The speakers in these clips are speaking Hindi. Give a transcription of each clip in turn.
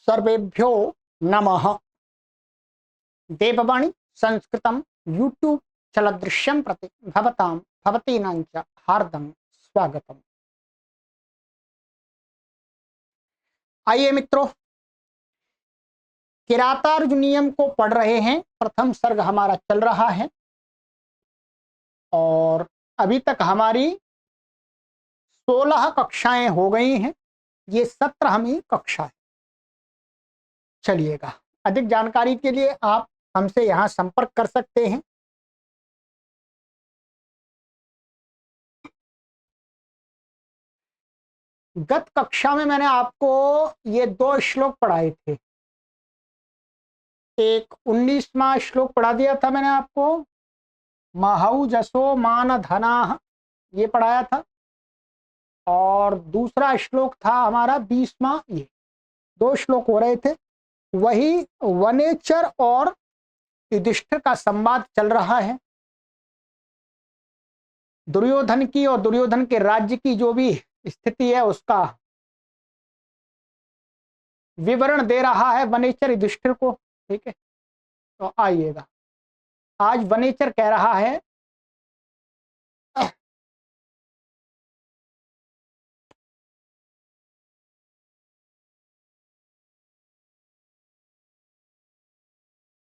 सर्वेभ्यो नमः। देववाणी संस्कृतं यूट्यूब चलदृश्यं प्रति भवतां भवतीनां च हार्दं स्वागतम्। आइए मित्रों, किरातार्जुनीयम को पढ़ रहे हैं। प्रथम सर्ग हमारा चल रहा है और अभी तक हमारी 16 कक्षाएं हो गई हैं। ये 17वीं कक्षा है। चलिएगा, अधिक जानकारी के लिए आप हमसे यहाँ संपर्क कर सकते हैं। गत कक्षा में मैंने आपको ये 2 श्लोक पढ़ाए थे। एक 19वां श्लोक पढ़ा दिया था मैंने आपको, महौ जसो मान धना, ये पढ़ाया था। और दूसरा श्लोक था हमारा 20वां। ये 2 श्लोक हो रहे थे। वही वनेचर और युधिष्ठिर का संवाद चल रहा है। दुर्योधन की और दुर्योधन के राज्य की जो भी स्थिति है उसका विवरण दे रहा है वनेचर युधिष्ठिर को। ठीक है, तो आइएगा, आज वनेचर कह रहा है,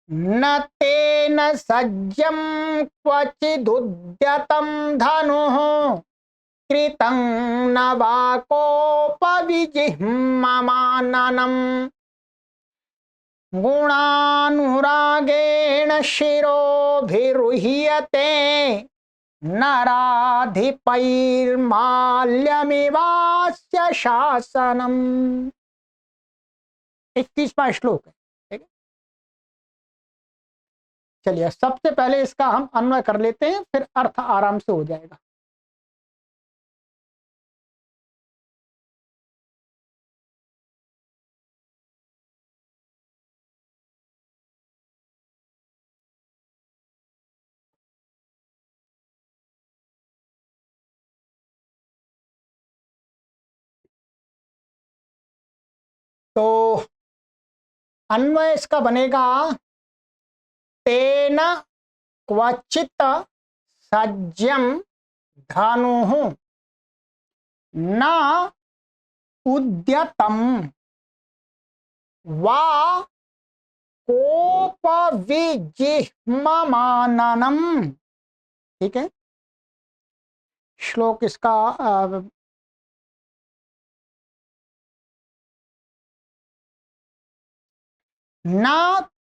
न तेन सज्जं क्वचिदुद्यतं धनुः कृतं न वा कोपविजिह्ममाननम् गुणानुरागेण शिरोभिरुह्यते नराधिपैर्माल्यमिवास्य शासनम्। 21वां श्लोक है। ठीक है, चलिए सबसे पहले इसका हम अन्वय कर लेते हैं, फिर अर्थ आराम से हो जाएगा। तो अन्वय इसका बनेगा, तेन क्वचित सज्जं धनुः न उद्यतं वा कोपविजिह्ममाननम्। ठीक है, श्लोक इसका न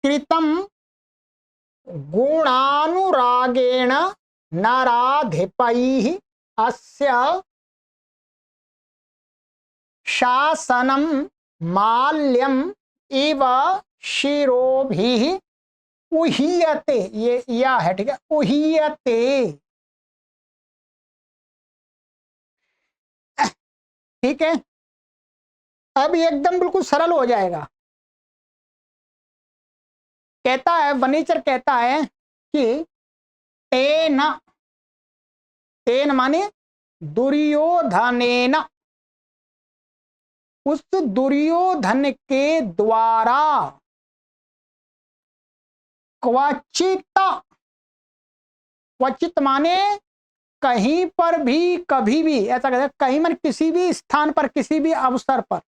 कृतं गुणानुरागेण नराधिपैः अस्य शासनं माल्यम इव शिरोभिः उह्यते। ये या है, ठीक है, उह्यते। ठीक है, अब ये एकदम बिल्कुल सरल हो जाएगा। कहता है, वनेचर कहता है कि तेन, तेन माने दुर्योधनेन, उस दुर्योधन के द्वारा, क्वचित, क्वचित माने कहीं पर भी, कभी भी, ऐसा कहते हैं, कहीं पर किसी भी स्थान पर, किसी भी अवसर पर,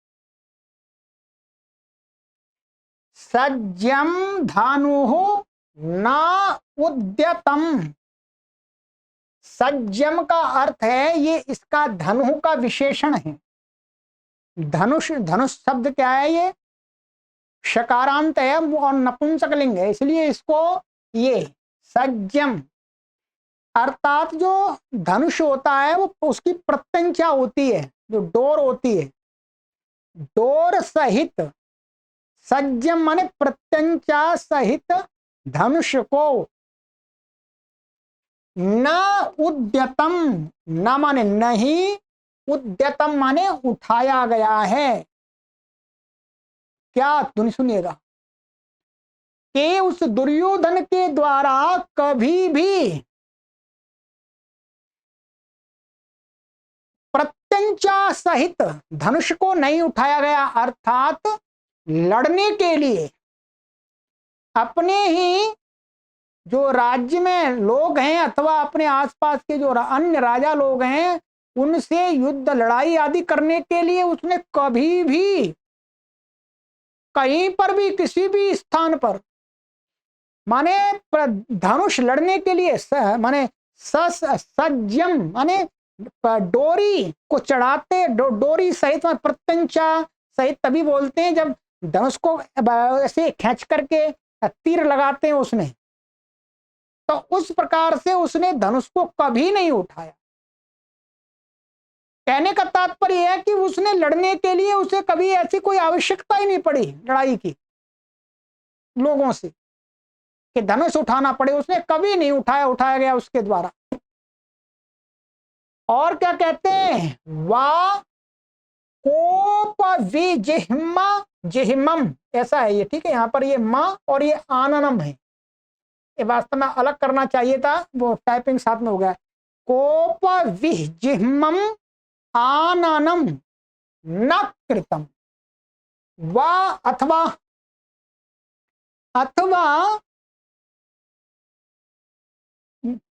सज्जं धनुः न उद्यतम। सज्जम का अर्थ है, ये इसका धनु का विशेषण है। धनुष, धनुष शब्द क्या है? ये शकारांत है और नपुंसकलिंग है, इसलिए इसको ये सज्जम, अर्थात जो धनुष होता है वो उसकी प्रत्यंचा होती है, जो डोर होती है, डोर सहित, सज्जम माने प्रत्यंचा सहित धनुष को, न उद्यतम, न माने नहीं, उद्यतम माने उठाया गया है। क्या तुम सुनिएगा, कि उस दुर्योधन के द्वारा कभी भी प्रत्यंचा सहित धनुष को नहीं उठाया गया, अर्थात लड़ने के लिए अपने ही जो राज्य में लोग हैं अथवा अपने आसपास के जो अन्य राजा लोग हैं उनसे युद्ध लड़ाई आदि करने के लिए उसने कभी भी कहीं पर भी किसी भी स्थान पर माने धनुष लड़ने के लिए माने सज्जम माने डोरी को चढ़ाते डोरी सहित प्रत्यंचा सहित तभी बोलते हैं जब धनुष को ऐसे खींच करके तीर लगाते हैं उसमें, तो उस प्रकार से उसने धनुष को कभी नहीं उठाया। कहने का तात्पर्य है कि उसने लड़ने के लिए उसे कभी ऐसी कोई आवश्यकता ही नहीं पड़ी लड़ाई की लोगों से कि धनुष उठाना पड़े, उसने कभी नहीं उठाया, उठाया गया उसके द्वारा। और क्या कहते हैं, वा कोप विजिह्मा जिह्मम, ऐसा है ये, ठीक है। यहां पर ये मां और ये आननम है, ये वास्तव में अलग करना चाहिए था, वो टाइपिंग साथ में हो गया। कोप विजिह्मम आननम न कृतम, वा अथवा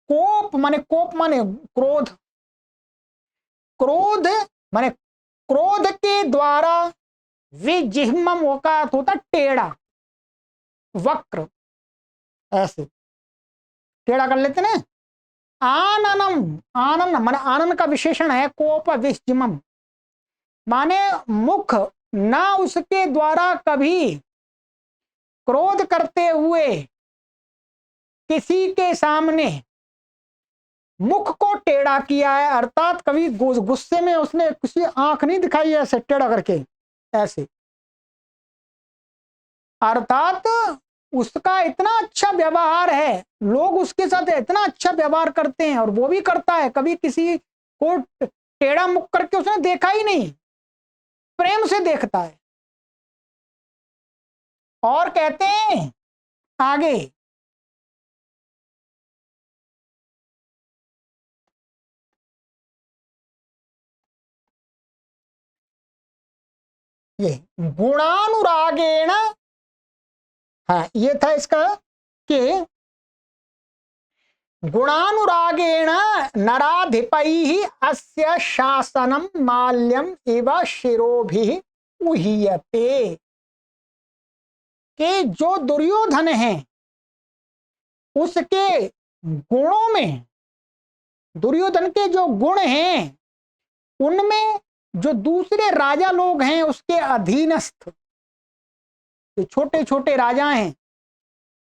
कोप माने क्रोध, क्रोध माने क्रोध के द्वारा, विजिह्मम का अर्थ होता टेढ़ा वक्र, ऐसे टेढ़ा कर लेते ना। आननम, आनन माने आनन का विशेषण है कोप विजिह्मम, माने मुख ना उसके द्वारा कभी क्रोध करते हुए किसी के सामने मुख को टेढ़ा किया है, अर्थात कभी गुस्से में उसने किसी आंख नहीं दिखाई ऐसे टेढ़ा करके ऐसे, अर्थात उसका इतना अच्छा व्यवहार है, लोग उसके साथ इतना अच्छा व्यवहार करते हैं और वो भी करता है, कभी किसी को टेढ़ा मुख करके उसने देखा ही नहीं, प्रेम से देखता है। और कहते हैं आगे, ये गुणानुरागेण, हाँ ये था इसका कि गुणानुरागेण नराधिपैः अस्य शासनम माल्यम एवं शिरोभिः उह्यते, कि जो दुर्योधन है उसके गुणों में, दुर्योधन के जो गुण हैं उनमें जो दूसरे राजा लोग हैं उसके अधीनस्थ जो छोटे छोटे राजा हैं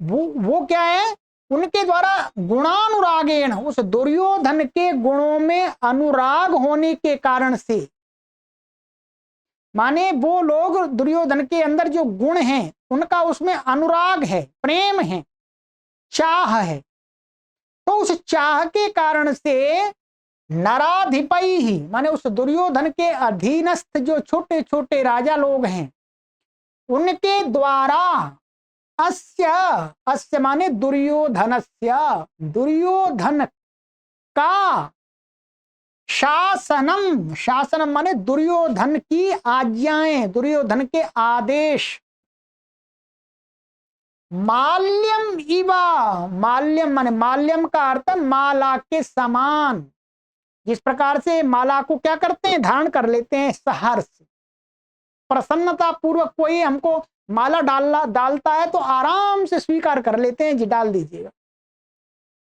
वो क्या है, उनके द्वारा गुणानुरागेण, उस दुर्योधन के गुणों में अनुराग होने के कारण से, माने वो लोग दुर्योधन के अंदर जो गुण हैं उनका उसमें अनुराग है, प्रेम है, चाह है, तो उस चाह के कारण से नराधिपैः माने उस दुर्योधन के अधीनस्थ जो छोटे छोटे राजा लोग हैं उनके द्वारा, अस्य माने दुर्योधनस्य, दुर्योधन का शासनम, शासनम माने दुर्योधन की आज्ञाएं, दुर्योधन के आदेश, माल्यम इवा, माल्यम माने माल्यम का अर्थ माला के समान, जिस प्रकार से माला को क्या करते हैं, धारण कर लेते हैं सहर्ष प्रसन्नता पूर्वक, कोई हमको माला डालता है तो आराम से स्वीकार कर लेते हैं, जी डाल दीजिएगा,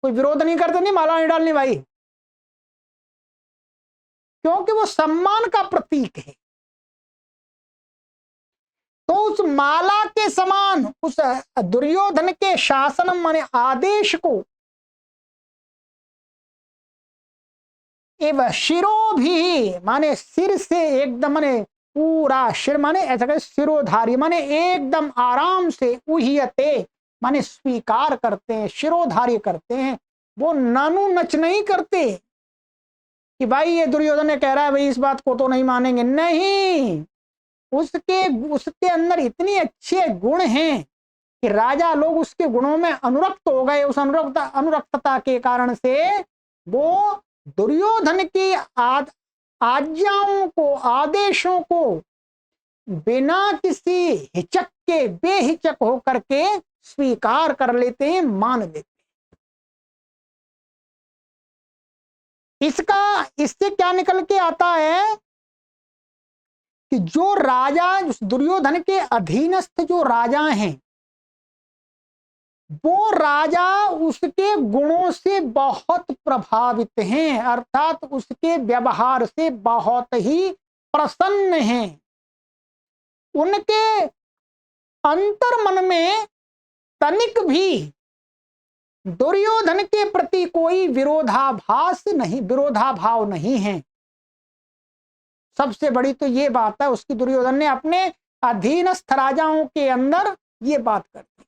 कोई विरोध नहीं करते, नहीं माला नहीं डालनी भाई, क्योंकि वो सम्मान का प्रतीक है। तो उस माला के समान उस दुर्योधन के शासन माने आदेश को, एवं शिरो भी माने सिर से एकदम, माने पूरा सिर, माने ऐसा कहे शिरोधारी, माने एकदम आराम से, उह्यते माने स्वीकार करते हैं, शिरोधारी करते हैं, वो नानू नच नहीं करते कि भाई ये दुर्योधन ने कह रहा है भाई इस बात को तो नहीं मानेंगे, नहीं, उसके अंदर इतने अच्छे गुण हैं कि राजा लोग उसके गुणों में अनुरक्त हो गए, उस अनुरक्तता के कारण से वो दुर्योधन की आज्ञाओं को, आदेशों को बिना किसी हिचक के बेहिचक होकर के स्वीकार कर लेते हैं, मान लेते हैं। इससे क्या निकल के आता है कि जो राजा, दुर्योधन के अधीनस्थ जो राजा हैं, वो राजा उसके गुणों से बहुत प्रभावित हैं, अर्थात उसके व्यवहार से बहुत ही प्रसन्न हैं। उनके अंतर मन में तनिक भी दुर्योधन के प्रति कोई विरोधाभाव नहीं है। सबसे बड़ी तो ये बात है, उसकी दुर्योधन ने अपने अधीनस्थ राजाओं के अंदर ये बात कर दी।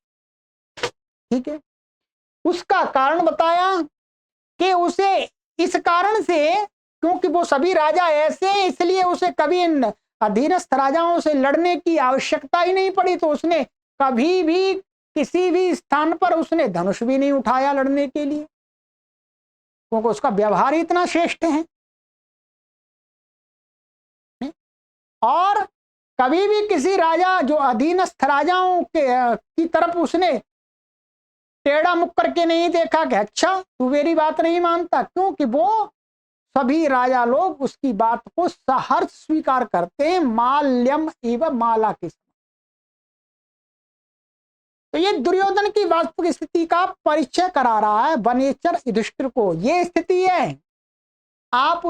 ठीक है, उसका कारण बताया कि उसे इस कारण से, क्योंकि वो सभी राजा ऐसे हैं, इसलिए उसे कभी इन अधीनस्थ राजाओं से लड़ने की आवश्यकता ही नहीं पड़ी। तो उसने कभी भी किसी भी स्थान पर उसने धनुष भी नहीं उठाया लड़ने के लिए, क्योंकि उसका व्यवहार ही इतना श्रेष्ठ है। और कभी भी किसी राजा, जो अधीनस्थ राजाओं की तरफ उसने टेढ़ा मुख करके नहीं देखा कि अच्छा तू मेरी बात नहीं मानता, क्योंकि वो सभी राजा लोग उसकी बात को सहर्ष स्वीकार करते हैं, माल्यम एवं माला के समान। तो ये दुर्योधन की वास्तविक स्थिति का परिचय करा रहा है वनेचर युधिष्ठिर को। ये स्थिति है, आप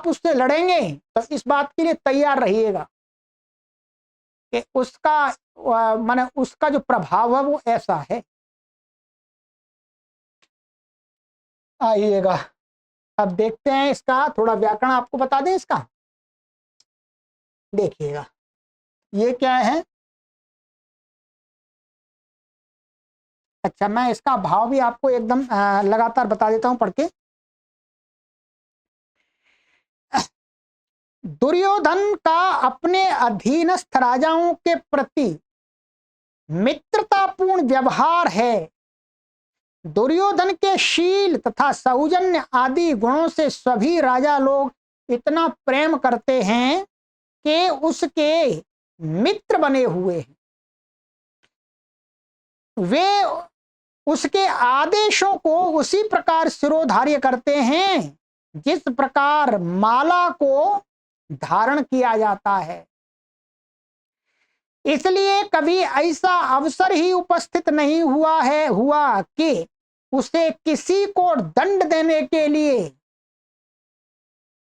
उससे लड़ेंगे तो इस बात के लिए तैयार रहिएगा कि उसका जो प्रभाव है वो ऐसा है। आइएगा, अब देखते हैं इसका थोड़ा व्याकरण आपको बता दें इसका। देखिएगा ये क्या है। अच्छा, मैं इसका भाव भी आपको एकदम लगातार बता देता हूं पढ़ के। दुर्योधन का अपने अधीनस्थ राजाओं के प्रति मित्रतापूर्ण व्यवहार है। दुर्योधन के शील तथा सौजन्य आदि गुणों से सभी राजा लोग इतना प्रेम करते हैं कि उसके मित्र बने हुए हैं। वे उसके आदेशों को उसी प्रकार शिरोधार्य करते हैं जिस प्रकार माला को धारण किया जाता है। इसलिए कभी ऐसा अवसर ही उपस्थित नहीं हुआ कि उसे किसी को दंड देने के लिए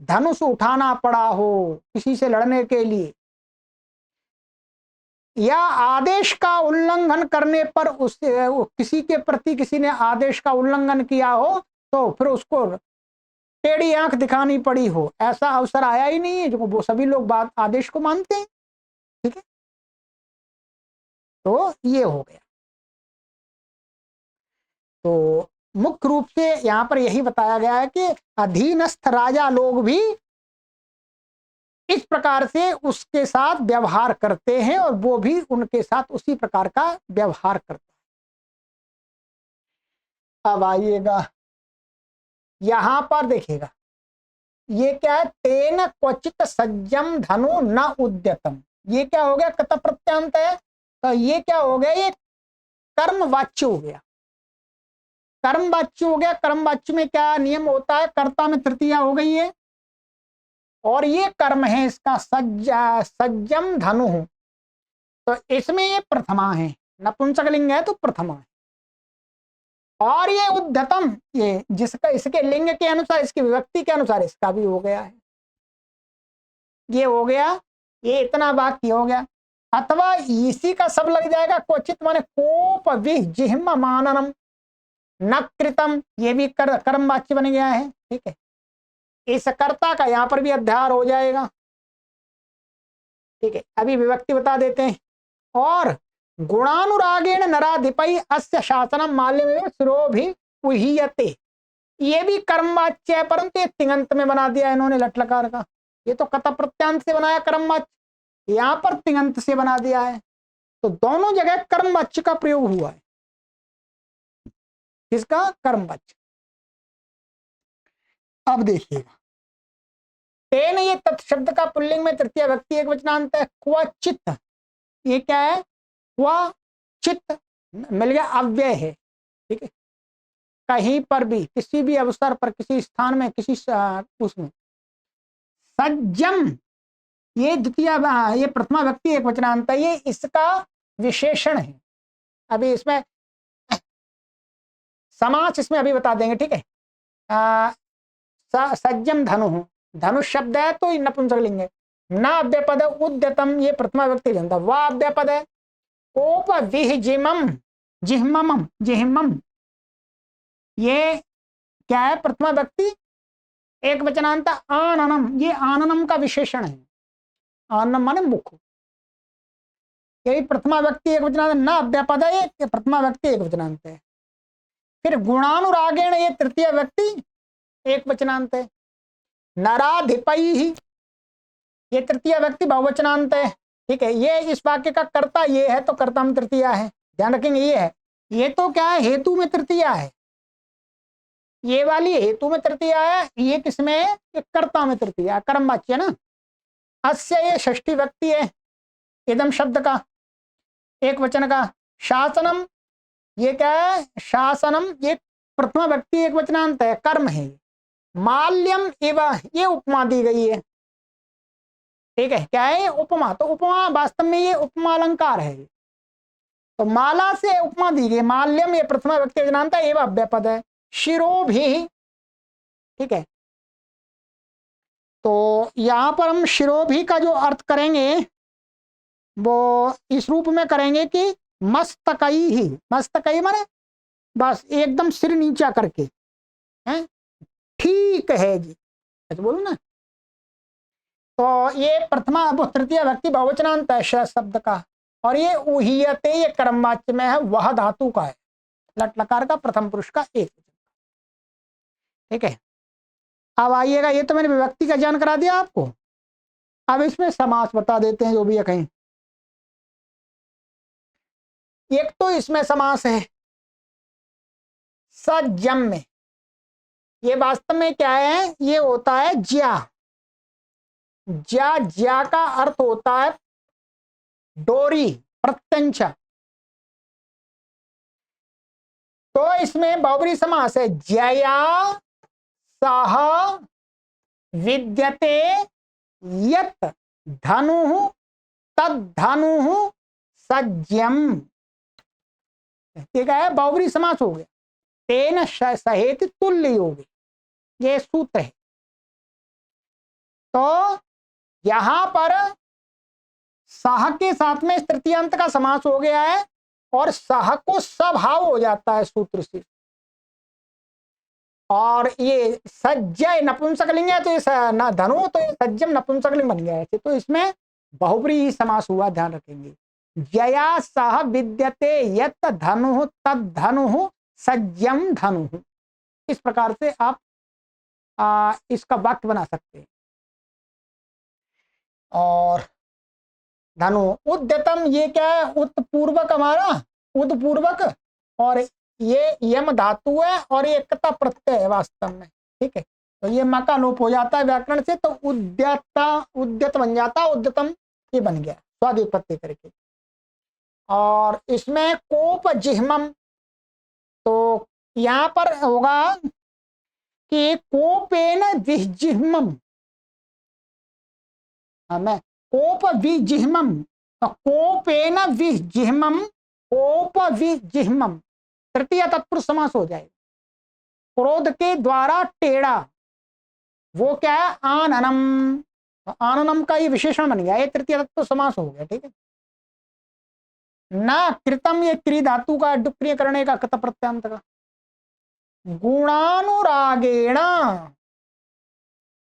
धनुष उठाना पड़ा हो, किसी से लड़ने के लिए, या आदेश का उल्लंघन करने पर किसी के प्रति किसी ने आदेश का उल्लंघन किया हो तो फिर उसको टेढ़ी आंख दिखानी पड़ी हो। ऐसा अवसर आया ही नहीं है, जो वो सभी लोग बात आदेश को मानते हैं। ठीक है, तो ये हो गया। तो मुख्य रूप से यहां पर यही बताया गया है कि अधीनस्थ राजा लोग भी इस प्रकार से उसके साथ व्यवहार करते हैं और वो भी उनके साथ उसी प्रकार का व्यवहार करता है। अब आइएगा, यहां पर देखिएगा ये क्या है, तेन क्वचित सज्जम धनु न उद्यतम। ये क्या हो गया, कत प्रत्यांत है। तो ये क्या हो गया, ये कर्म वाच्य हो गया। कर्म वाच्य हो गया। कर्म वाच्य में क्या नियम होता है, कर्ता में तृतीया हो गई है और ये कर्म है इसका सज्जम धनु। तो इसमें ये प्रथमा है, नपुंसकलिंग है तो प्रथमा है। और ये उद्धतम, ये जिसका इसके लिंग के अनुसार, इसकी विभक्ति के अनुसार इसका भी हो गया है। ये हो गया, ये इतना वाक्य हो गया। अथवा इसी का सब लग जाएगा, क्वचित माने कोप विजिह्म माननम न कृतम, ये भी कर्म वाच्य बन गया है। ठीक है, इस कर्ता का यहां पर भी अध्यार हो जाएगा। ठीक है, अभी विभक्ति बता देते हैं। और गुणानुरागेण नराधिपई अस्य शासनम माल्यमेव शिरोभि उहीयते, ये भी कर्मवाच्य है, परंतु ये तिङंत में बना दिया इन्होंने लट्लकार का। ये तो कत प्रत्यांत से बनाया कर्मवाच्य, यहां पर तिङंत से बना दिया है। तो दोनों जगह कर्मवाच्य का प्रयोग हुआ है। किसका, कर्मवाच्य। अब देखिएगा, तेन, ये तत्शब्द का पुल्लिंग में तृतीय व्यक्ति एक वचनांत है। क्वचित, ये क्या है? क्वचित मिल गया, अव्यय है। ठीक है, कहीं पर भी, किसी भी अवसर पर, किसी स्थान में, किसी उसमें। सज्जम, ये द्वितीय, ये प्रथमा व्यक्ति एक वचनांत है, ये इसका विशेषण है। अभी इसमें समास इसमें अभी बता देंगे। ठीक है, सज्जम धनु, धनुष शब्द है तो नपुंसकलिंग है। न अव्यपद उद्यतम, ये प्रथमा व्यक्ति जनता। वह अव्यपद है। ओप विहिजिमम, जिह्मम, जिह्मम, ये क्या है? प्रथमा व्यक्ति एक वचनांत। आननम, ये आननम का विशेषण है। आननम माने मुख, यही प्रथमा व्यक्ति एक वचनांत। न अव्यपद है, ये प्रथमा व्यक्ति एक वचनांत है। फिर गुणानुरागेण, ये तृतीय व्यक्ति एक वचनांत है। नराधिपैहि, ये तृतीय व्यक्ति बहुवचनांत है। ठीक है, ये इस वाक्य का कर्ता ये है तो कर्ता में तृतीया है, ध्यान रखेंगे। ये है, ये तो क्या है? हेतु में तृतीया है। ये वाली हेतु में तृतीया है, ये किसमें? ये कर्ता में तृतीया, कर्म वाच्य ना। अस्य, ये षष्ठी व्यक्ति है इदम शब्द का, एक वचन का। शासनम, ये क्या है? शासनम, ये प्रथमा व्यक्ति एक वचनांत है, कर्म है। माल्यम एव, ये उपमा दी गई है। ठीक है, क्या है? उपमा। तो उपमा वास्तव में ये उपमा अलंकार है। तो माला से उपमा दी गई। माल्यम, ये प्रथमा व्यक्ति वचनांत है, एवं अव्यपद है। शिरो भी, ठीक है, तो यहां पर हम शिरो भी का जो अर्थ करेंगे वो इस रूप में करेंगे कि मस्तकई ही, मस्तकई माने बस एकदम सिर नीचा करके, हैं? ठीक है जी, ऐसे बोलो ना। तो ये प्रथमा तृतीय व्यक्ति बहुवचनांत है शब्द का, और ये उहियते, ये कर्मवाच्य में है, वह धातु का है, लट लकार का प्रथम पुरुष का एक। ठीक है, अब आइएगा, ये तो मैंने विभक्ति का ज्ञान करा दिया आपको। अब इसमें समास बता देते हैं जो भी है कहीं। एक तो इसमें समास है सज्जम में, ये वास्तव में क्या है? ये होता है ज्या। ज्या, ज्या का अर्थ होता है डोरी, प्रत्यंचा। तो इसमें बहुब्री समास है। ज्या सह विद्यते यत् धनु तद्धनु सज्जम। ठीक है, बहुब्री समास हो गया। तेन सहेत तुल्य योग, ये सूत्र है। तो यहां पर सह के साथ में तृतीय अंत का समास हो गया है, और सह को सभाव हो जाता है सूत्र से। और ये सज्जय नपुंसकलिंग है, तो ये न धनु, तो ये सज्जम नपुंसकलिंग बन गया है। तो इसमें बहुब्री ही समास हुआ, ध्यान रखेंगे। जया सह विद्यते यत् धनु तद्धनु सज्जम धनु, इस प्रकार से आप इसका वाक्य बना सकते हैं। और धनु उद्यतम, ये क्या है? उत्पूर्वक, हमारा उद्पूर्वक, और ये यम धातु है, और ये एकता प्रत्यय है वास्तव में। ठीक है, तो ये म का लोप हो जाता है व्याकरण से, तो उद्यता, उद्यत बन जाता, उद्यतम ये बन गया स्वादि उत्पत्ति करके। और इसमें कोप जिह्मम, तो यहां पर होगा कि कोपेन विजिह्मम, मैं कोप विजिह्मम, तो कोपेन विजिह्मम, कोप विजिह्मम तृतीय तत्पुरुष समास हो जाएगा। क्रोध के द्वारा टेढ़ा, वो क्या है? आननम, तो आननम का ये विशेषण बन गया, ये तृतीय तत्पुरुष समास हो गया। ठीक है, न कृतम, ये क्री धातु का डुक्रिय करने का कृत प्रत्यांत का। गुणानुरागेण,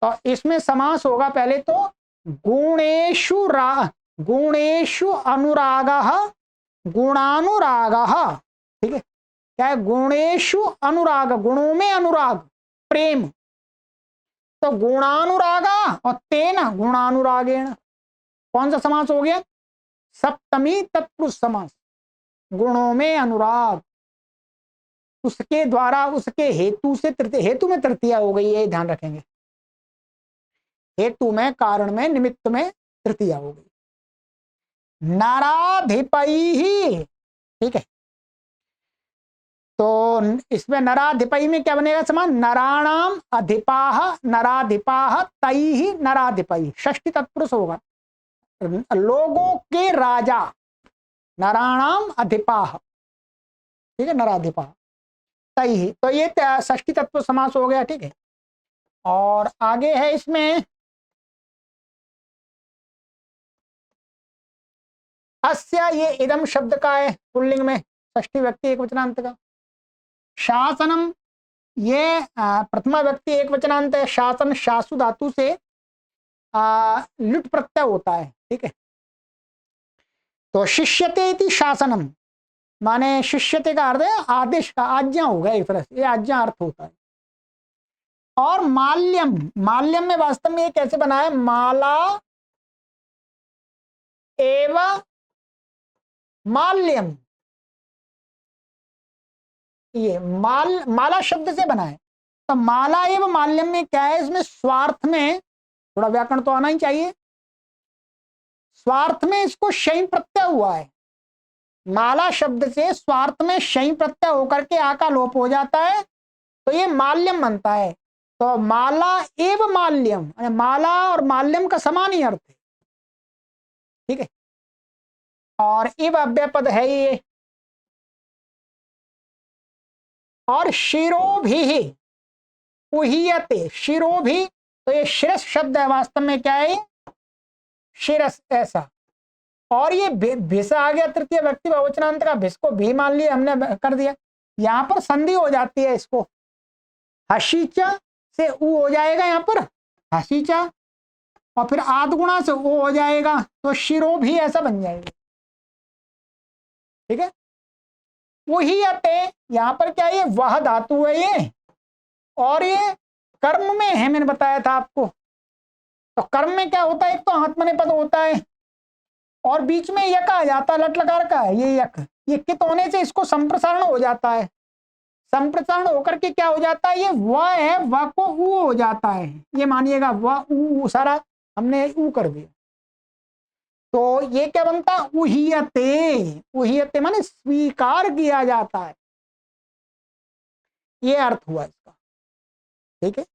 तो इसमें समास होगा पहले तो गुणेषु गुणेषु अनुरागः, गुणानुरागः। ठीक है, क्या है? गुणेषु अनुराग, गुणों में अनुराग, प्रेम। तो गुणानुरागा और तेन गुणानुरागेण, कौन सा समास हो गया? सप्तमी तत्पुरुष समास। गुणों में अनुराग, उसके द्वारा, उसके हेतु से तृतीय, हेतु में तृतीया हो गई है, ध्यान रखेंगे। हेतु में, कारण में, निमित्त में तृतीया हो गई। नराधिपैः, ठीक है। तो इसमें नराधिपैः में क्या बनेगा समान? नराणाम अधिपाः नराधिपाः तैः नराधिपैः, षष्ठी तत्पुरुष होगा। लोगों के राजा, नराणाम अधिपाः, ठीक है, नराधिपाः तैः, तो ये षष्ठी तत्पुरुष समास हो गया, ठीक है। और आगे है इसमें अस्य, ये इदम शब्द का है पुल्लिंग में, षष्ठी व्यक्ति एक वचनांत का। शासनम, ये प्रथमा व्यक्ति एक वचनांत है। शासन शासु धातु से लुट प्रत्यय होता है, ठीक है। तो शिष्यते इति शासनम, माने शिष्यते का अर्थ है आदेश का, आज्ञा होगा एक तरह से, ये आज्ञा अर्थ होता है। और माल्यम, माल्यम में वास्तव में ये कैसे बना है? माला एवं माल्यम, ये माला शब्द से बना है। तो माला एवं माल्यम में क्या है? इसमें स्वार्थ में थोड़ा व्याकरण तो आना ही चाहिए। स्वार्थ में इसको शयी प्रत्यय हुआ है। माला शब्द से स्वार्थ में शयी प्रत्यय होकर के आ का लोप हो जाता है, तो ये माल्यम बनता है। तो माला एवं माल्यम, माला और माल्यम का समान ही अर्थ है, ठीक है। और इव अव्यय पद है ये। और शिरो भी उहीयते, शिरो भी, तो ये शिरस शब्द है, वास्तव में क्या है? शिरस, ऐसा। और ये भिस आ गया तृतीय व्यक्ति बहुवचनांत का, भिस को भी मान लिया हमने, कर दिया। यहां पर संधि हो जाती है इसको, हसीचा से ऊ हो जाएगा यहाँ पर, हसीचा, और फिर आदगुणा से ओ हो जाएगा, तो शिरो भी ऐसा बन जाएगा, ठीक है। वही आते, यहां पर क्या है? वह धातु है ये, और ये कर्म में है, मैंने बताया था आपको। तो कर्म में क्या होता है? एक तो आत्मने पद होता है, और बीच में यक आ जाता है, लट लकार का है ये यक, ये कित होने से इसको संप्रसारण हो जाता है। संप्रसारण होकर के क्या हो जाता है? ये व है, व को ऊ हो जाता है, ये मानिएगा व ऊ सारा हमने ऊ कर दिया। तो ये क्या बनता? उहियते, उहियते माने स्वीकार किया जाता है, ये अर्थ हुआ इसका, ठीक है।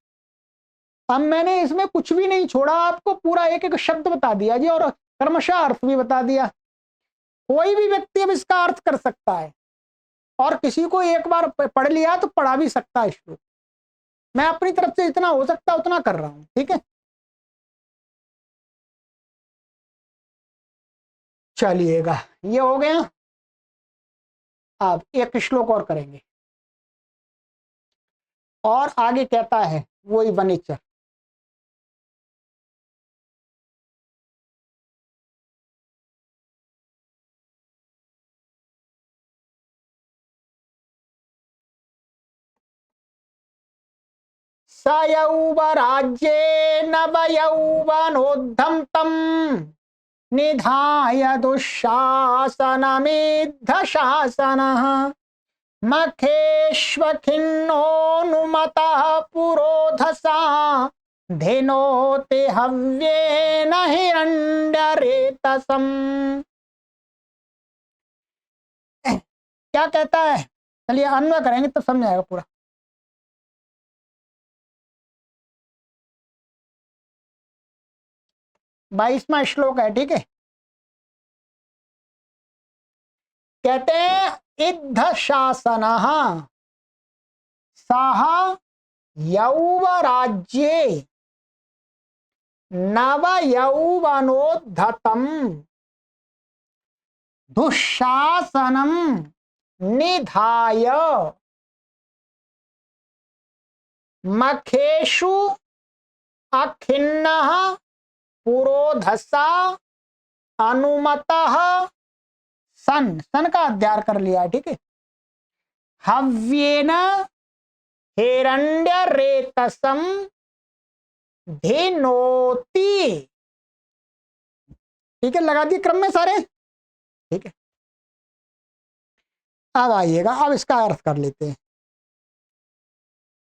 अब मैंने इसमें कुछ भी नहीं छोड़ा, आपको पूरा एक एक शब्द बता दिया जी, और क्रमशः अर्थ भी बता दिया। कोई भी व्यक्ति अब इसका अर्थ कर सकता है, और किसी को एक बार पढ़ लिया तो पढ़ा भी सकता है श्लोक। मैं अपनी तरफ से जितना हो सकता उतना कर रहा हूं, ठीक है। चलिएगा, ये हो गया। अब एक श्लोक और करेंगे, और आगे कहता है वही वनिचर। स यौवराज्ये नवयौवनोद्धं तं निधाय दुःशासनमेद्धशासनः मखेष्वखिन्नोऽनुमतः पुरोधसा धेनोति हव्येन हिरण्यरेतसम्। क्या कहता है? चलिए अन्वय करेंगे तो समझ आएगा पूरा। 22वां श्लोक है, ठीक है। कहते हैं इद्ध शासन सह यौवराज्ये नव यौवनोद्धतम दुःशासनम निधाय मखेषु अखिन्नः पुरोधसा अनुमतः सन, सन का अध्याय कर लिया, ठीक है। हव्येन हिरण्यरेतसम धेनोति, ठीक है, लगा दिए क्रम में सारे, ठीक है। अब आइएगा, अब इसका अर्थ कर लेते हैं।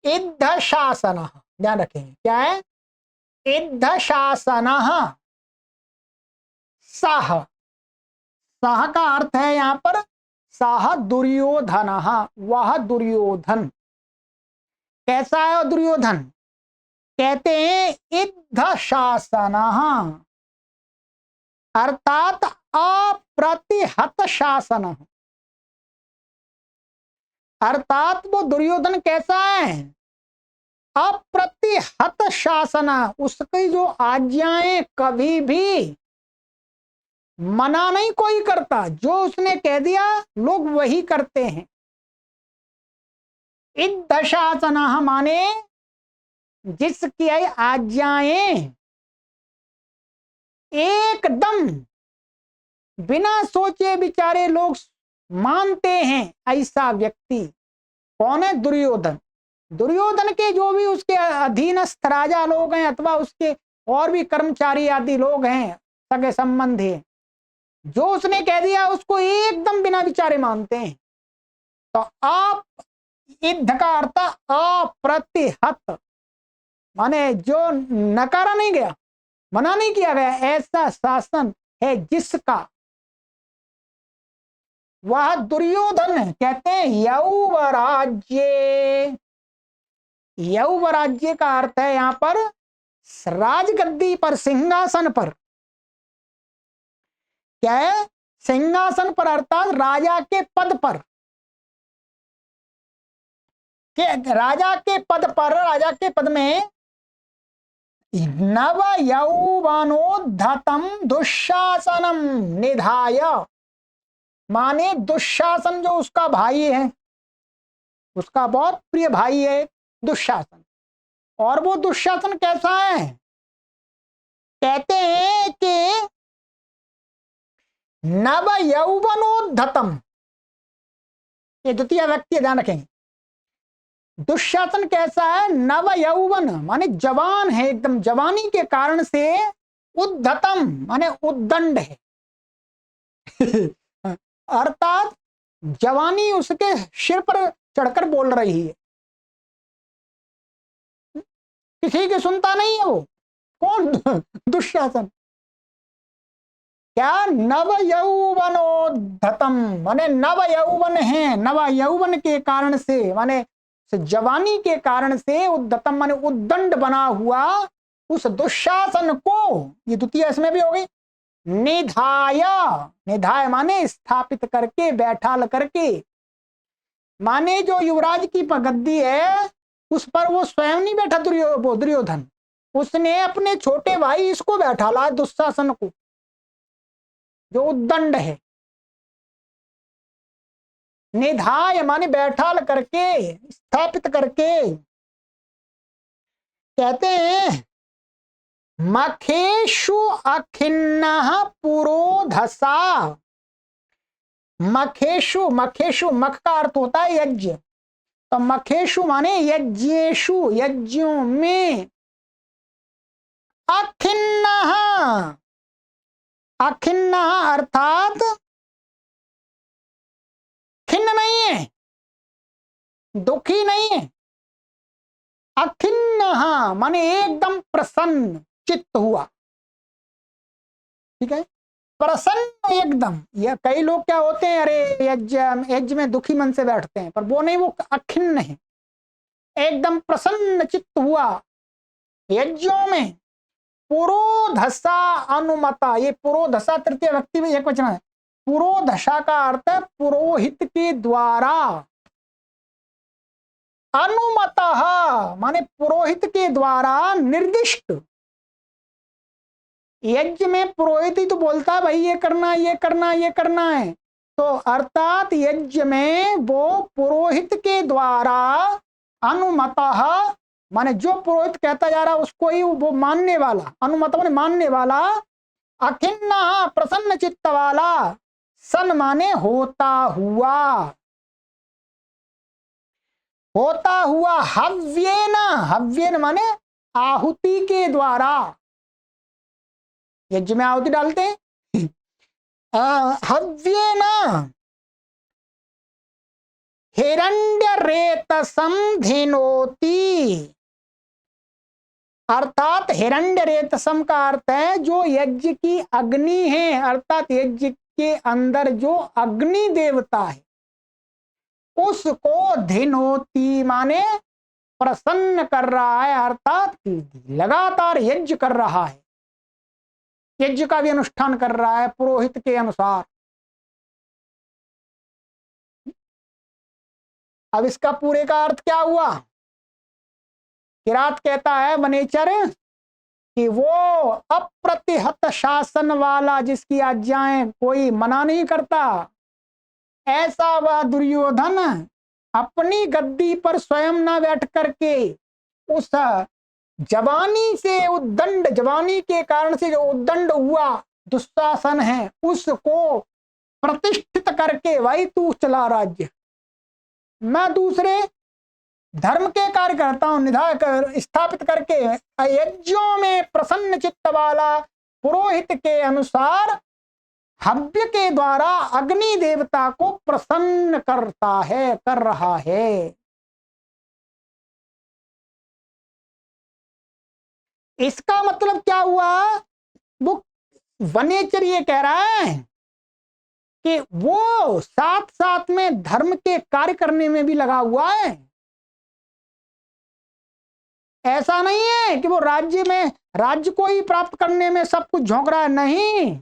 इद्ध शासन, ध्यान रखेंगे क्या है? इद्ध शासन सह, सह का अर्थ है यहां पर सह दुर्योधन, वह दुर्योधन। कैसा है दुर्योधन? कहते हैं इद्ध शासन अर्थात अप्रतिहत शासन, अर्थात वो दुर्योधन कैसा है? अप्रतिहत शासन, उसकी जो आज्ञाएं कभी भी मना नहीं कोई करता, जो उसने कह दिया लोग वही करते हैं। इद्ध शासन माने जिसकी आज्ञाएं एकदम बिना सोचे विचारे लोग मानते हैं, ऐसा व्यक्ति कौन है? दुर्योधन। दुर्योधन के जो भी उसके अधीनस्थ राजा लोग हैं अथवा उसके और भी कर्मचारी आदि लोग हैं, सगे संबंधी, जो उसने कह दिया उसको एकदम बिना विचारे मानते हैं। तो आप इद्ध का अर्थ अप्रतिहत, माने जो नकारा नहीं गया, मना नहीं किया गया, ऐसा शासन है जिसका, वह दुर्योधन। कहते हैं यौवराज्य, यौवराज्य का अर्थ है यहां पर राजगद्दी पर, सिंहासन पर। क्या है? सिंहासन पर अर्थात राजा के पद पर, राजा के पद पर, राजा के पद में नव यौवनोद्धतम दुशासनम निधाय, माने दुशासन जो उसका भाई है, उसका बहुत प्रिय भाई है दुशासन। और वो दुशासन कैसा है? कहते हैं कि नव यौवनोद्धतम, ये द्वितीय व्यक्ति ध्यान रखेंगे। दुशासन कैसा है? नव यौवन माने जवान है, एकदम जवानी के कारण से, उद्धतम माने उद्दंड है अर्थात जवानी उसके सिर पर चढ़कर बोल रही है, किसी की सुनता नहीं है वो। कौन? दुशासन। क्या? नव यौवनोद्धतम माने नव यौवन है, नव यौवन के कारण से माने जवानी के कारण से, उद्धतम माने उद्दंड बना हुआ उस दुशासन को, ये द्वितीय इसमें भी होगी, निधाय, निधाय माने स्थापित करके, बैठाल करके, माने जो युवराज की गद्दी है उस पर वो स्वयं नहीं बैठा दुर्योधन, उसने अपने छोटे भाई इसको बैठाला, दुशासन को, जो उद्दंड है। निधाय माने बैठाल करके, स्थापित करके। कहते हैं मखेशु अखिन्नः पुरोधसा, मखेशु, मखेशु मख का अर्थ होता है यज्ञ, तो मखेशु माने यज्ञेशु, यज्ञों में, अखिन्नः, अखिन्नः अर्थात खिन्न नहीं है, दुखी नहीं है, अखिन्नः माने एकदम प्रसन्न चित्त हुआ, ठीक है, प्रसन्न एकदम। यह कई लोग क्या होते हैं, अरे यज्ञ में दुखी मन से बैठते हैं, पर वो नहीं, वो अखिन्न है, एकदम प्रसन्न चित्त हुआ यज्ञों में। पुरोधसा अनुमता, ये पुरोधसा तृतीय व्यक्ति में एक वचन है। पुरोधसा का अर्थ है पुरोहित के द्वारा, अनुमतः माने पुरोहित के द्वारा निर्दिष्ट। यज्ञ में पुरोहित ही तो बोलता है भाई ये करना, ये करना, ये करना है, तो अर्थात यज्ञ में वो पुरोहित के द्वारा, अनुमतः माने जो पुरोहित कहता जा रहा उसको ही वो मानने वाला, अनुमत माने मानने वाला, अखिन्ना प्रसन्न चित्त वाला, सन माने होता हुआ, होता हुआ, हव्येन, हव्येन माने आहुति के द्वारा, यज्ञ में आहुति डालते हैं, हव्येन हिरण्य रेतसम धिनोति, अर्थात हिरण्य रेतसम का अर्थ है जो यज्ञ की अग्नि है, अर्थात यज्ञ के अंदर जो अग्नि देवता है उसको धिनोती माने प्रसन्न कर रहा है, अर्थात लगातार यज्ञ कर रहा है, यज्ञ का भी अनुष्ठान कर रहा है पुरोहित के अनुसार। अब इसका पूरे का अर्थ क्या हुआ? किरात कहता है वनेचर कि वो अप्रतिहत शासन वाला जिसकी आज्ञाएं कोई मना नहीं करता, ऐसा वह दुर्योधन अपनी गद्दी पर स्वयं न बैठ करके उस जवानी से उद्दंड, जवानी के कारण से जो उद्दंड हुआ दुशासन है उसको प्रतिष्ठित करके भाई तू चला राज्य, मैं दूसरे धर्म के कार्य करता हूं, निधा कर स्थापित करके यज्ञों में प्रसन्न चित्त वाला पुरोहित के अनुसार हव्य के द्वारा अग्नि देवता को प्रसन्न करता है, कर रहा है। इसका मतलब क्या हुआ? वो वनेचर ये कह रहा है कि वो साथ साथ में धर्म के कार्य करने में भी लगा हुआ है। ऐसा नहीं है कि वो राज्य को ही प्राप्त करने में सब कुछ झोंक रहा है, नहीं,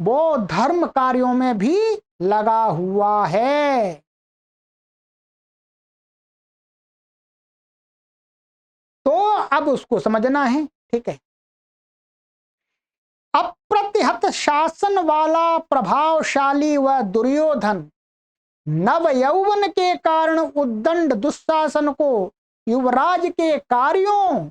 वो धर्म कार्यों में भी लगा हुआ है। तो अब उसको समझना है, ठीक है। अप्रतिहत शासन वाला प्रभावशाली व दुर्योधन नव यौवन के कारण उद्दंड दुशासन को युवराज के कार्यों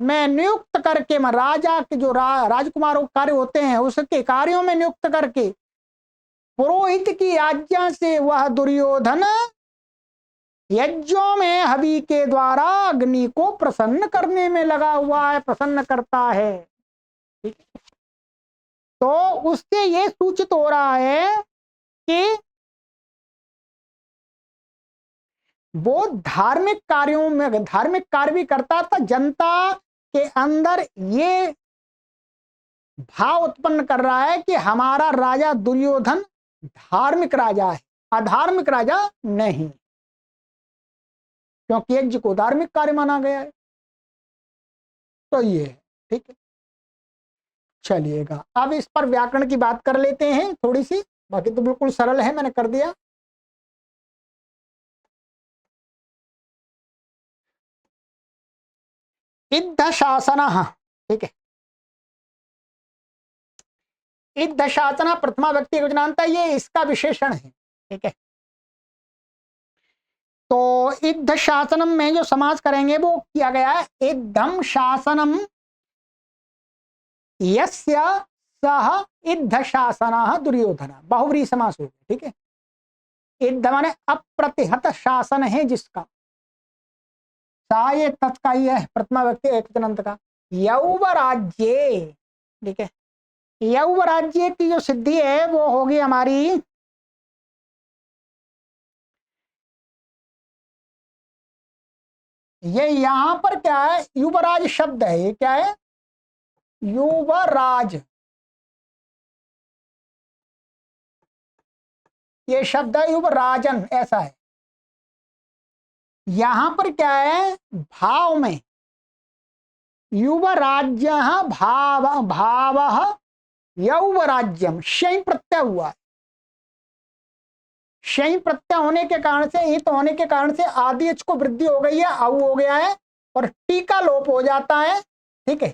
में नियुक्त करके, राजा के जो राजकुमारों के कार्य होते हैं उसके कार्यों में नियुक्त करके पुरोहित की आज्ञा से वह दुर्योधन यज्ञों में हवि के द्वारा अग्नि को प्रसन्न करने में लगा हुआ है, प्रसन्न करता है। तो उससे यह सूचित हो रहा है कि वो धार्मिक कार्यों में धार्मिक कार्य भी करता था, जनता के अंदर ये भाव उत्पन्न कर रहा है कि हमारा राजा दुर्योधन धार्मिक राजा है, अधार्मिक राजा नहीं, क्योंकि यज्ञ को धार्मिक कार्य माना गया है। तो ये ठीक है, चलिएगा अब इस पर व्याकरण की बात कर लेते हैं थोड़ी सी, बाकी तो बिल्कुल सरल है, मैंने कर दिया। इद्ध शासन, ठीक है, इद्ध शासन प्रथमा व्यक्ति वचनांत, ये इसका विशेषण है, ठीक है। तो इद्ध शासनम में जो समास करेंगे वो किया गया है इद्धम शासनम यस्य सह इद्ध शासनः दुर्योधन, बहुव्रीहि समास हो गया, ठीक है। इद्ध माने अप्रतिहत शासन है जिसका, सा ये तत्का ही है प्रथमा व्यक्ति एकवचनांत का। यौवराज्ये, ठीक है, यौवराज्य की जो सिद्धि है वो होगी हमारी ये यहां पर क्या है, युवराज शब्द है, ये क्या है, युवराज, ये शब्द है युवराजन, ऐसा है। यहां पर क्या है, भाव में युवराज्य भाव भाव यौवराज्यम, शयी प्रत्यय हुआ है। शयी प्रत्यय होने के कारण से, ईत होने के कारण से आदि एच को वृद्धि हो गई है, औ हो गया है, और टी का लोप हो जाता है, ठीक है,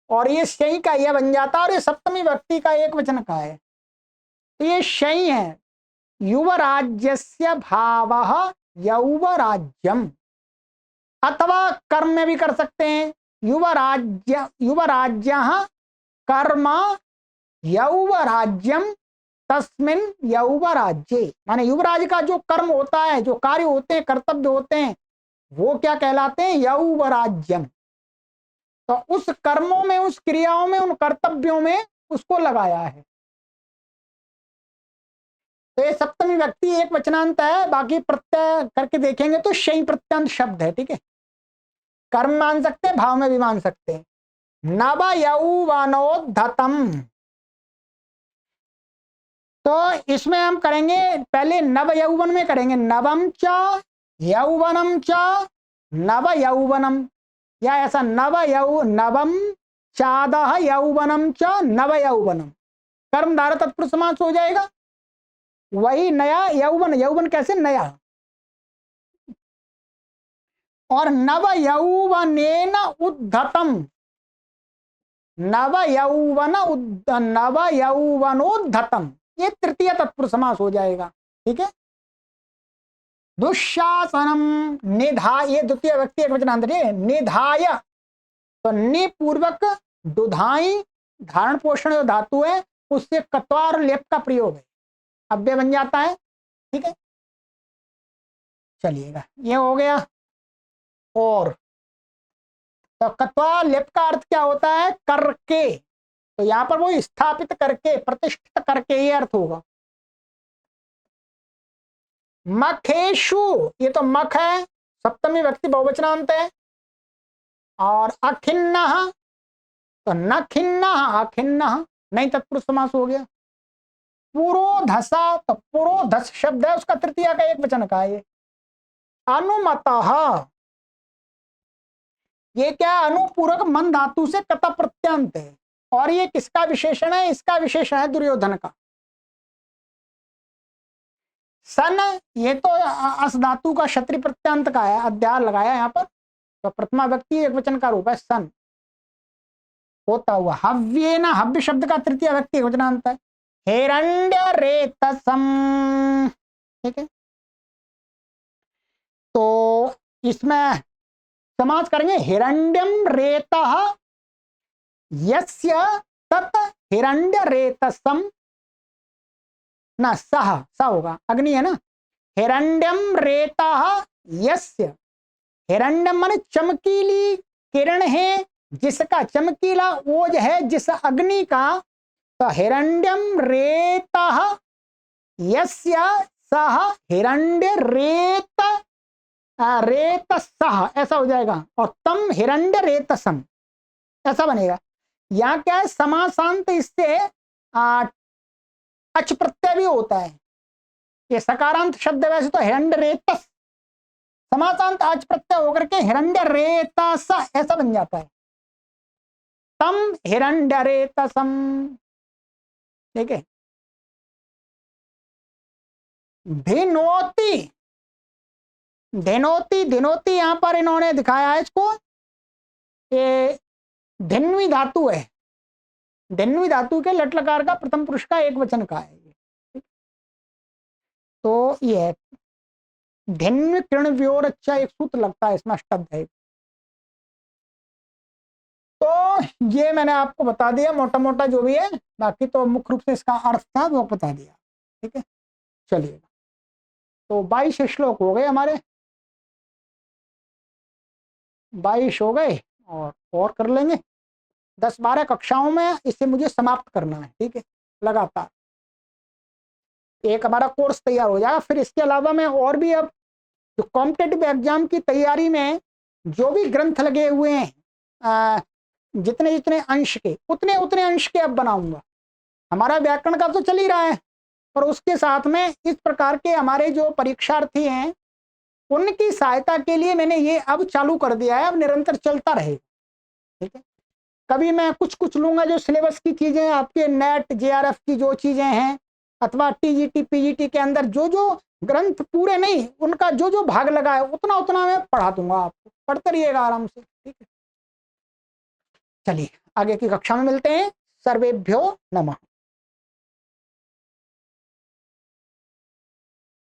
और ये शयी का यह बन जाता है, और ये सप्तमी व्यक्ति का एक वचन का है, तो ये शयी है। युवराज्यस्य भावः यौवराज्यम, अथवा कर्म में भी कर सकते हैं, युवराज्यः कर्म यौवराज्यम तस्मिन् यौवराज्ये, माने युवराज का जो कर्म होता है, जो कार्य होते हैं, कर्तव्य होते हैं, वो क्या कहलाते हैं, यौवराज्यम। तो उस कर्मों में, उस क्रियाओं में, उन कर्तव्यों में उसको लगाया है। तो ये सप्तमी व्यक्ति एक वचनांत है, बाकी प्रत्यय करके देखेंगे तो शयी प्रत्यंत शब्द है, ठीक है। कर्म मान सकते हैं, भाव में भी मान सकते हैं। नव यौवनोद्धतम, तो इसमें हम करेंगे पहले नव यौवन में करेंगे, नवम च यौवनम च नव यौवनम, या ऐसा नवम चादह यौवनम च नव यौवनम, कर्मधारय तत्पुरुष समास हो जाएगा। वही नया यौवन, यौवन कैसे नया, और नव यौवनेन उद्धतम, नव यौवनोद्धतम, ये तृतीय तत्पुरुष समास हो जाएगा। ठीक है। दुशासनम निधा, ये द्वितीय व्यक्ति एकवचनांत है, निधाय, तो नि पूर्वक दुधाई धारण पोषण जो धातु है उससे कत्वार लेप का प्रयोग है, अव्यय बन जाता है। ठीक है, चलिएगा ये हो गया। और तो कत्वा लेप का अर्थ क्या होता है, करके, तो यहां पर वो स्थापित करके, प्रतिष्ठित करके, ये अर्थ होगा। मखेशु, ये तो मख है, सप्तमी व्यक्ति बहुवचनांत है। और अखिन्न, तो न खिन्न अखिन्न, नहीं तत्पुरुष समास हो गया। पुरोधसा, तो पुरोधस शब्द है उसका तृतीया का एक वचन का है। अनुमतः, ये क्या, अनुपूरक मन धातु से कत प्रत्यंत है, और ये किसका विशेषण है, इसका विशेषण है दुर्योधन का। सन, ये तो अस धातु का क्षत्रि प्रत्यंत का है, अध्याय लगाया यहाँ पर, तो प्रथमा व्यक्ति एक वचन का रूप है सन होता हुआ। हव्येन, हव्य शब्द का तृतीय व्यक्ति एक वचनांत है। हिरण्य रेतसम, ठीक है, तो इसमें समास करेंगे हिरण्यम रेतः यस्य तत् हिरण्य रेतसम, ना सह, स होगा, अग्नि है ना। हिरण्यम रेतः यस्य, हिरण्यम माने चमकीली किरण है जिसका, चमकीला ओज है जिस अग्नि का, तो हिरण्यम रेतः यस्य सह हिरण्य रेत रेतसः, ऐसा हो जाएगा। और तम हिरण्य रेतसम, ऐसा बनेगा। यहाँ क्या है, समासांत इससे अच प्रत्यय भी होता है, ये सकारांत शब्द है वैसे तो हिरण्य रेतस, समासांत अच प्रत्यय होकर के हिरण्य रेतस ऐसा बन जाता है। तम हिरण्य रेतसम, ठीक है। धिनोति, धिनोति, धिनोति यहां पर इन्होंने दिखाया है इसको, ये धिन्वी धातु है, धिन्वी धातु के लट लकार का प्रथम पुरुष का एक वचन का है। तो ये धिन्व किरण व्योर, अच्छा एक सूत्र लगता है इसमें, अष्टब्द है। तो ये मैंने आपको बता दिया मोटा मोटा जो भी है, बाकी तो मुख्य रूप से इसका अर्थ था वो बता दिया। ठीक है, चलिए, तो 22 श्लोक हो गए हमारे, 22 हो गए, और कर लेंगे 10-12 कक्षाओं में, इसे मुझे समाप्त करना है। ठीक है, लगातार एक हमारा कोर्स तैयार हो जाएगा। फिर इसके अलावा मैं और भी, अब जो कॉम्पिटेटिव एग्जाम की तैयारी में जो भी ग्रंथ लगे हुए हैं, जितने जितने अंश के, उतने उतने अंश के अब बनाऊंगा। हमारा व्याकरण का तो चल ही रहा है, पर उसके साथ में इस प्रकार के हमारे जो परीक्षार्थी हैं उनकी सहायता के लिए मैंने ये अब चालू कर दिया है, अब निरंतर चलता रहेगा। ठीक है, कभी मैं कुछ कुछ लूंगा जो सिलेबस की चीजें, आपके नेट जेआरएफ की जो चीजें हैं, अथवा टीजीटी पीजीटी के अंदर जो जो ग्रंथ, पूरे नहीं, उनका जो जो भाग लगा है उतना उतना मैं पढ़ा दूंगा, आपको पढ़ते रहिएगा आराम से। ठीक है, चलिए आगे की कक्षा में मिलते हैं। सर्वेभ्यो नमः।